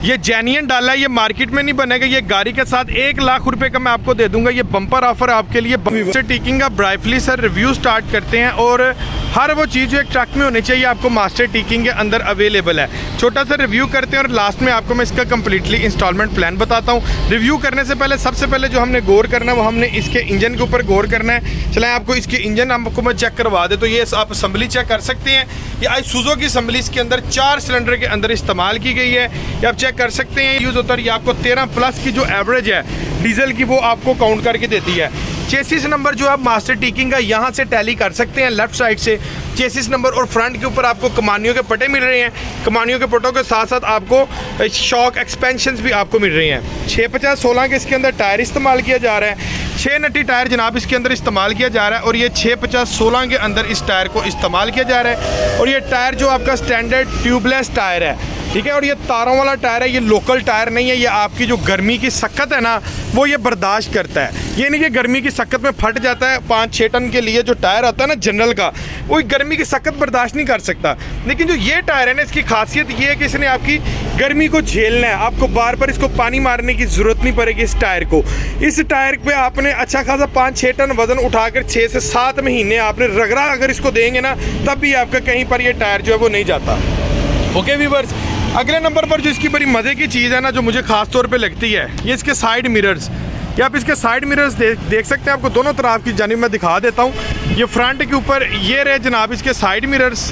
ये जेन्युइन डाला है, ये मार्केट में नहीं बनेगा। ये गाड़ी के साथ 1 लाख रुपए का मैं आपको दे दूंगा। ये बम्पर ऑफर आपके लिए। मास्टर टीकिंग का ब्राइटली सर रिव्यू स्टार्ट करते हैं और हर वो चीज़ जो एक ट्रक में होनी चाहिए आपको मास्टर टीकिंग के अंदर अवेलेबल है। छोटा सा रिव्यू करते हैं और लास्ट में आपको मैं इसका कम्प्लीटली इंस्टॉलमेंट प्लान बताता हूँ। रिव्यू करने से पहले सबसे पहले जो हमने गौर करना है वो हमने इसके इंजन के ऊपर गौर करना है। चलें आपको इसके इंजन आपको मैं चेक करवा दे। तो ये आप असम्बली चेक कर सकते हैं। ये आइसुज़ू की असम्बली इसके अंदर 4 सिलेंडर के अंदर इस्तेमाल की गई है। ये आप चेक कर सकते हैं यूज़ होता है। ये आपको 13+ की जो एवरेज है डीजल की वो आपको काउंट करके देती है। चेसिस नंबर जो आप मास्टर टीकिंग का यहाँ से टैली कर सकते हैं लेफ्ट साइड से चेसिस नंबर, और फ्रंट के ऊपर आपको कमानियों के पट्टे मिल रहे हैं। कमानियों के पट्टों के साथ साथ आपको शॉक एक्सपेंशंस भी आपको मिल रही हैं। 650-16 के इसके अंदर टायर इस्तेमाल किया जा रहा है। 6 नट्टी टायर जनाब इसके अंदर इस्तेमाल किया जा रहा है और ये 650-16 के अंदर इस टायर को इस्तेमाल किया जा रहा है। और ये टायर जो आपका स्टैंडर्ड ट्यूबलेस टायर है, ठीक है। और ये तारों वाला टायर है, ये लोकल टायर नहीं है। ये आपकी जो गर्मी की सक्कत है ना वो ये बर्दाश्त करता है। ये नहीं कि गर्मी की सक्कत में फट जाता है। 5-6 टन के लिए जो टायर आता है ना जनरल का, वो गर्मी की सक्कत बर्दाश्त नहीं कर सकता। लेकिन जो ये टायर है ना, इसकी खासियत ये है कि इसने आपकी गर्मी को झेलना है। आपको बार बार इसको पानी मारने की ज़रूरत नहीं पड़ेगी। इस टायर को, इस टायर पे आपने अच्छा खासा 5-6 टन वजन उठाकर 6 से 7 महीने आपने रगड़ा अगर इसको देंगे ना, तब भी आपका कहीं पर ये टायर जो है वो नहीं जाता। ओके व्यूअर्स, अगले नंबर पर जो इसकी बड़ी मज़े की चीज़ है ना, जो मुझे ख़ास तौर पे लगती है, ये इसके साइड मिरर्स। ये आप इसके साइड मिरर्स देख सकते हैं। आपको दोनों तरफ की जानिब मैं दिखा देता हूँ। ये फ्रंट के ऊपर ये रहे जनाब इसके साइड मिरर्स।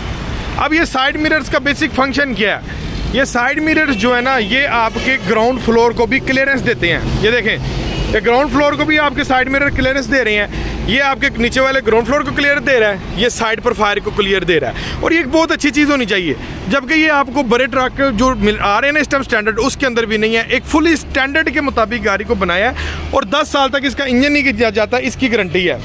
अब ये साइड मिरर्स का बेसिक फंक्शन क्या है? ये साइड मिरर्स जो है ना, ये आपके ग्राउंड फ्लोर को भी क्लियरेंस देते हैं। ये देखें, ये ग्राउंड फ्लोर को भी आपके साइड मिरर क्लियरेंस दे रहे हैं। ये आपके नीचे वाले ग्राउंड फ्लोर को क्लियर दे रहा है, ये साइड पर फायर को क्लियर दे रहा है। और ये एक बहुत अच्छी चीज़ होनी चाहिए, जबकि ये आपको बड़े ट्रक जो आ रहे हैं ना इस टाइम स्टैंडर्ड, उसके अंदर भी नहीं है। एक फुली स्टैंडर्ड के मुताबिक गाड़ी को बनाया है और 10 साल तक इसका इंजन नहीं किया जाता, इसकी गारंटी है।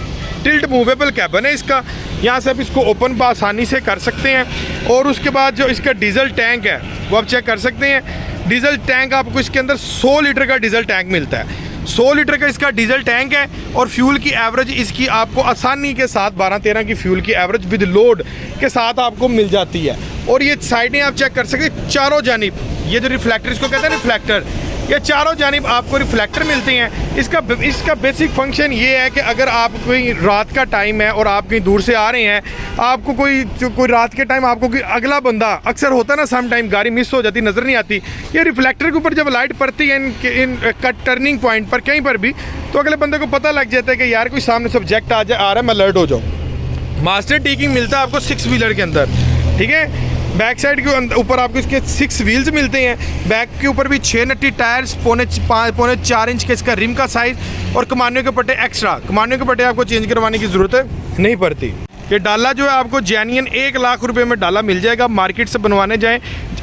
टिल्ट मूवेबल कैबिन है इसका, यहाँ से आप इसको ओपन आसानी से कर सकते हैं। और उसके बाद जो इसका डीजल टैंक है वो आप चेक कर सकते हैं। डीजल टैंक आपको इसके अंदर 100 लीटर का डीजल टैंक मिलता है। 100 लीटर का इसका डीजल टैंक है और फ्यूल की एवरेज इसकी आपको आसानी के साथ 12-13 की फ्यूल की एवरेज विद लोड के साथ आपको मिल जाती है। और ये साइडें आप चेक कर सकते हैं, चारों जानिब ये जो रिफ्लेक्टर, इसको कहते हैं रिफ्लेक्टर, ये चारों जानिब आपको रिफ्लेक्टर मिलते हैं। इसका बेसिक फंक्शन ये है कि अगर आप कोई रात का टाइम है और आप कहीं दूर से आ रहे हैं, आपको कोई रात के टाइम आपको कोई अगला बंदा, अक्सर होता है ना सम टाइम गाड़ी मिस हो जाती, नज़र नहीं आती, ये रिफ्लेक्टर के ऊपर जब लाइट पड़ती है इन कट टर्निंग पॉइंट पर कहीं पर भी, तो अगले बंदे को पता लग जाता है कि यार कोई सामने सब्जेक्ट आ रहा है, मैं अलर्ट हो जाऊँ। मास्टर टीकिंग मिलता है आपको 6 व्हीलर के अंदर, ठीक है। बैक साइड के ऊपर आपको इसके 6 व्हील्स मिलते हैं। बैक के ऊपर भी 6 नट्टी टायर्स, 4.5 इंच के इसका रिम का साइज़ और कमानियों के पट्टे एक्स्ट्रा। कमानियों के पट्टे आपको चेंज करवाने की ज़रूरत नहीं पड़ती। ये डाला जो है आपको जेन्युइन 1 लाख रुपए में डाला मिल जाएगा। मार्केट से बनवाने जाएँ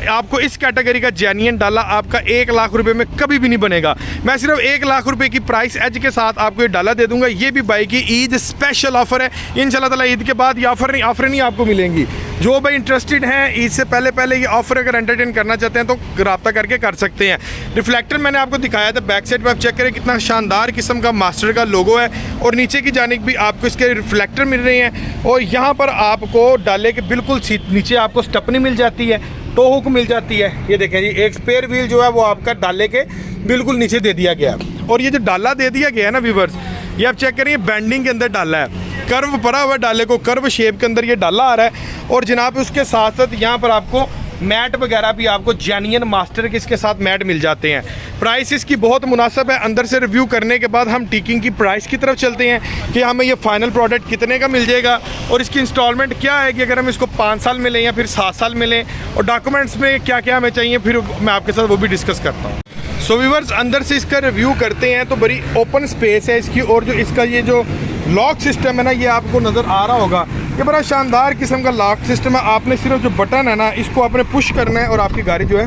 आपको इस कैटेगरी का जेन्युइन डाला आपका 1 लाख रुपए में कभी भी नहीं बनेगा। मैं सिर्फ 1 लाख रुपए की प्राइस एज के साथ आपको ये डाला दे दूंगा। ये भी भाई की ईद स्पेशल ऑफर है। इंशाल्लाह ताला ईद के बाद ये ऑफर नहीं आपको मिलेंगी। जो भाई इंटरेस्टेड हैं ईद से पहले ये ऑफर अगर एंटरटेन करना चाहते हैं तो रब्ता करके कर सकते हैं। रिफ्लेक्टर मैंने आपको दिखाया था, बैक साइड पर आप चेक करें कितना शानदार किस्म का मास्टर का लोगो है और नीचे की जानिब भी आपको इसके रिफ्लेक्टर मिल रहे हैं। और यहाँ पर आपको डाले के बिल्कुल नीचे आपको स्टेपनी मिल जाती है, टो हुक मिल जाती है। ये देखें जी, एक स्पेयर व्हील जो है वो आपका डाले के बिल्कुल नीचे दे दिया गया। और ये जो डाला दे दिया गया है ना व्यूअर्स, ये आप चेक करिए बैंडिंग के अंदर डाला है, कर्व पड़ा हुआ है डाले को, कर्व शेप के अंदर ये डाला आ रहा है। और जनाब उसके साथ साथ यहाँ पर आपको मैट वगैरह भी आपको जेन्युइन मास्टर के इसके साथ मैट मिल जाते हैं। प्राइस इसकी बहुत मुनासिब है। अंदर से रिव्यू करने के बाद हम टीकिंग की प्राइस की तरफ चलते हैं कि हमें ये फाइनल प्रोडक्ट कितने का मिल जाएगा और इसकी इंस्टॉलमेंट क्या है कि अगर हम इसको 5 साल में लें या फिर 7 साल में लें, और डॉक्यूमेंट्स में क्या क्या हमें चाहिए, फिर मैं आपके साथ वो भी डिस्कस करता हूँ। सो व्यूअर्स, अंदर से इसका रिव्यू करते हैं तो बड़ी ओपन स्पेस है इसकी। और जो इसका ये जो लॉक सिस्टम है ना, ये आपको नज़र आ रहा होगा, ये बड़ा शानदार किस्म का लॉक सिस्टम है। आपने सिर्फ जो बटन है ना, इसको आपने पुश करना है और आपकी गाड़ी जो है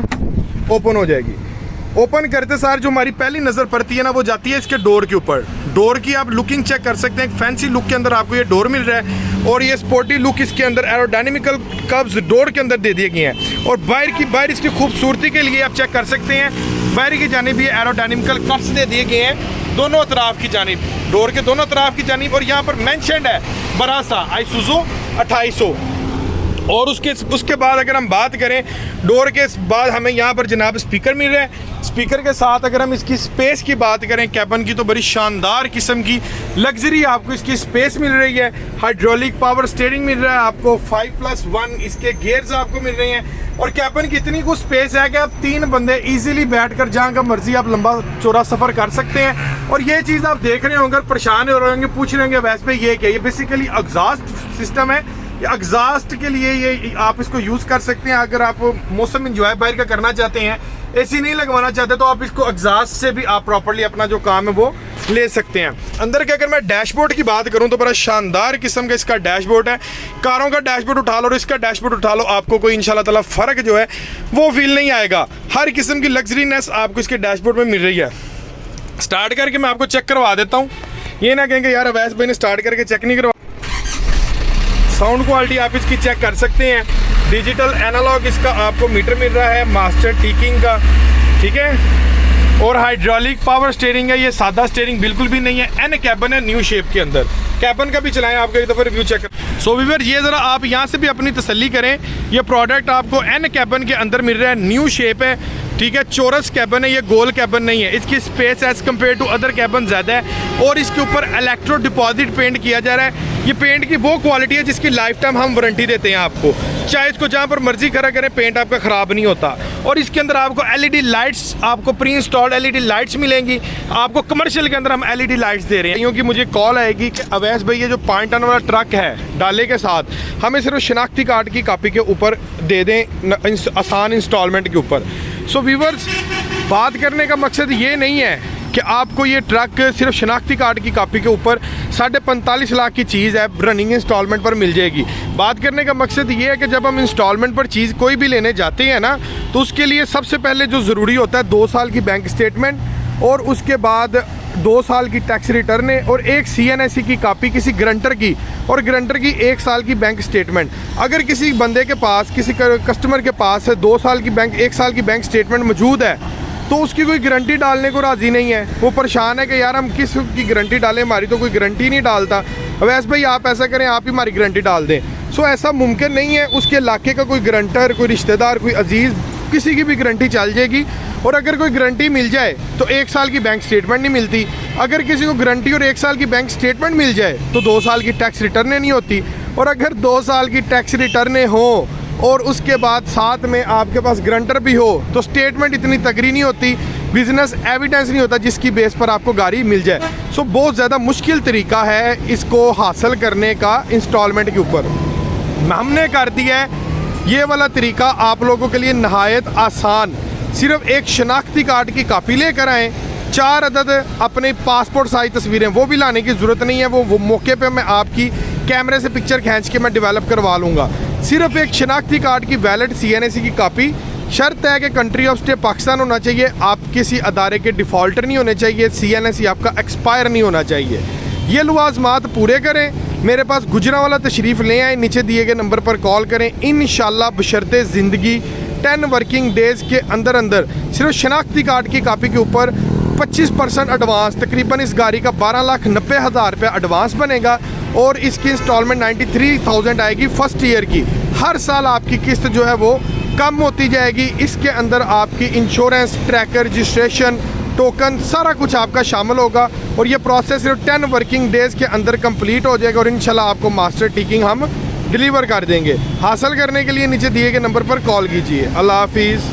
ओपन हो जाएगी। ओपन करते सार जो हमारी पहली नज़र पड़ती है ना, वो जाती है इसके डोर के ऊपर। डोर की आप लुकिंग चेक कर सकते हैं, एक फैंसी लुक के अंदर आपको ये डोर मिल रहा है। और ये स्पोर्टी लुक इसके अंदर एरोडायनेमिकल कर्व्स डोर के अंदर दे दिए गए हैं। और बाहर इसकी खूबसूरती के लिए आप चेक कर सकते हैं, बाहर की जानिब ये एरोडायनेमिकल कट्स दे दिए गए हैं दोनों तरफ की जानिब, डोर के दोनों तरफ की जानिब। और यहाँ पर मेंशन्ड है बरासा आइसुज़ू 2800। और उसके बाद अगर हम बात करें डोर के बाद हमें यहाँ पर जनाब स्पीकर मिल रहा है। स्पीकर के साथ अगर हम इसकी स्पेस की बात करें कैबन की, तो बड़ी शानदार किस्म की लग्जरी आपको इसकी स्पेस मिल रही है। हाइड्रोलिक पावर स्टीयरिंग मिल रहा है आपको, 5+1 इसके गियर्स आपको मिल रहे हैं। और कैबन की इतनी कुछ स्पेस है कि आप 3 बंदे इजीली बैठकर जहाँ का मर्जी आप लंबा चौड़ा सफ़र कर सकते हैं। और ये चीज़ आप देख रहे होंगे, परेशान हो रहे होंगे, पूछ रहे होंगे वैसे पे ये क्या, ये बेसिकली एग्जॉस्ट सिस्टम है। एग्जॉस्ट के लिए ये आप इसको यूज़ कर सकते हैं। अगर आप मौसम इंजॉय बाहर का करना चाहते हैं, एसी नहीं लगवाना चाहते, तो आप इसको एग्जॉस्ट से भी आप प्रॉपर्ली अपना जो काम है वो ले सकते हैं। अंदर के अगर मैं डैशबोर्ड की बात करूं तो बड़ा शानदार किस्म का इसका डैशबोर्ड है। कारों का डैशबोर्ड उठा लो और इसका डैशबोर्ड उठा लो, आपको कोई इंशाल्लाह ताला फ़र्क जो है वो फील नहीं आएगा। हर किस्म की लग्जरीनेस आपको इसके डैशबोर्ड में मिल रही है। स्टार्ट करके मैं आपको चेक करवा देता हूँ, ये ना कहेंगे यार अवैस भाई ने स्टार्ट करके चेक नहीं करवा। साउंड क्वालिटी आप इसकी चेक कर सकते हैं। डिजिटल एनालॉग इसका आपको मीटर मिल रहा है, मास्टर टीकिंग का, ठीक है। और हाइड्रोलिक पावर स्टीयरिंग है, ये सादा स्टीयरिंग बिल्कुल भी नहीं है। एन कैबन है न्यू शेप के अंदर। कैबन का भी चलाएं, आपको एक दफ़ा रिव्यू चेक करें। सो व्यूअर ये ज़रा आप यहाँ से भी अपनी तसल्ली करें, ये प्रोडक्ट आपको एन कैबन के अंदर मिल रहा है, न्यू शेप है, ठीक है। चौरस कैबन है, ये गोल कैबन नहीं है। इसकी space as compare to other cabin ज़्यादा है। और इसके ऊपर इलेक्ट्रो डिपॉजिट पेंट किया जा रहा है। ये पेंट की वो क्वालिटी है जिसकी लाइफ टाइम हम वारंटी देते हैं आपको, चाहे इसको जहाँ पर मर्जी खड़ा करें पेंट आपका ख़राब नहीं होता। और इसके अंदर आपको एलईडी लाइट्स, आपको प्री इंस्टॉल्ड एलईडी लाइट्स मिलेंगी। आपको कमर्शियल के अंदर हम एलईडी लाइट्स दे रहे हैं, क्योंकि मुझे कॉल आएगी कि अवैस भाई ये जो 5 टन वाला ट्रक है डाले के साथ हमें सिर्फ शनाख्ती कार्ड की कापी के ऊपर दे दें, आसान इंस्टॉलमेंट के ऊपर। सो व्यूअर्स, बात करने का मकसद ये नहीं है कि आपको ये ट्रक सिर्फ शनाख्ती कार्ड की कापी के ऊपर 45.5 लाख की चीज़ है रनिंग इंस्टॉलमेंट पर मिल जाएगी। बात करने का मकसद ये है कि जब हम इंस्टॉलमेंट पर चीज़ कोई भी लेने जाते हैं ना, तो उसके लिए सबसे पहले जो ज़रूरी होता है 2 साल की बैंक स्टेटमेंट, और उसके बाद 2 साल की टैक्स रिटर्न और एक CNSE की कापी किसी गारंटर की, और गारंटर की 1 साल की बैंक स्टेटमेंट। अगर किसी बंदे के पास, किसी कस्टमर के पास 2 साल की बैंक, 1 साल की बैंक स्टेटमेंट मौजूद है, तो उसकी कोई गारंटी डालने को राज़ी नहीं है। वो परेशान है कि यार हम किस की गारंटी डालें, हमारी तो कोई गारंटी नहीं डालता। अवैस भाई आप ऐसा करें, आप ही हमारी गारंटी डाल दें। सो ऐसा मुमकिन नहीं है। उसके इलाके का कोई गारंटर, कोई रिश्तेदार, कोई अजीज़, किसी की भी गारंटी चल जाएगी। और अगर कोई गारंटी मिल जाए तो 1 साल की बैंक स्टेटमेंट नहीं मिलती। अगर किसी को गारंटी और 1 साल की बैंक स्टेटमेंट मिल जाए तो 2 साल की टैक्स रिटर्नें नहीं होती। और अगर 2 साल की टैक्स रिटर्नें हो और उसके बाद साथ में आपके पास गारंटर भी हो, तो स्टेटमेंट इतनी तगड़ी नहीं होती, बिजनेस एविडेंस नहीं होता जिसकी बेस पर आपको गाड़ी मिल जाए। सो बहुत ज़्यादा मुश्किल तरीका है इसको हासिल करने का इंस्टॉलमेंट के ऊपर। हमने कर दिया है ये वाला तरीका आप लोगों के लिए नहायत आसान। सिर्फ एक शनाख्ती कार्ड की कापी लेकर आएँ, 4 अदद अपने पासपोर्ट साइज तस्वीरें, वो भी लाने की ज़रूरत नहीं है, वो मौके पे मैं आपकी कैमरे से पिक्चर खींच के मैं डेवलप करवा लूँगा। सिर्फ एक शनाख्ती कार्ड की वैलिड CNSE की कापी, शर्त है कि कंट्री ऑफ स्टे पाकिस्तान होना चाहिए, आप किसी अदारे के डिफ़ॉल्टर नहीं होने चाहिए, CNSE आपका एक्सपायर नहीं होना चाहिए। ये लवाज़मात पूरे करें, मेरे पास गुजरांवाला तशरीफ़ ले आए, नीचे दिए गए नंबर पर कॉल करें। इंशाल्लाह बशर्ते ज़िंदगी 10 वर्किंग डेज़ के अंदर अंदर सिर्फ शनाख्ती कार्ड की कापी के ऊपर 25% एडवांस, तकरीबन इस गाड़ी का 12,90,000 रुपये एडवांस बनेगा। और इसकी इंस्टॉलमेंट 93,000 आएगी फर्स्ट ईयर की। हर साल आपकी किस्त जो है वो कम होती जाएगी। इसके अंदर आपकी इंश्योरेंस, ट्रैकर, रजिस्ट्रेशन, टोकन, सारा कुछ आपका शामिल होगा। और ये प्रोसेस सिर्फ 10 वर्किंग डेज़ के अंदर कंप्लीट हो जाएगा और इंशाल्लाह आपको मास्टर टीकिंग हम डिलीवर कर देंगे। हासिल करने के लिए नीचे दिए गए नंबर पर कॉल कीजिए। अल्लाह हाफिज़।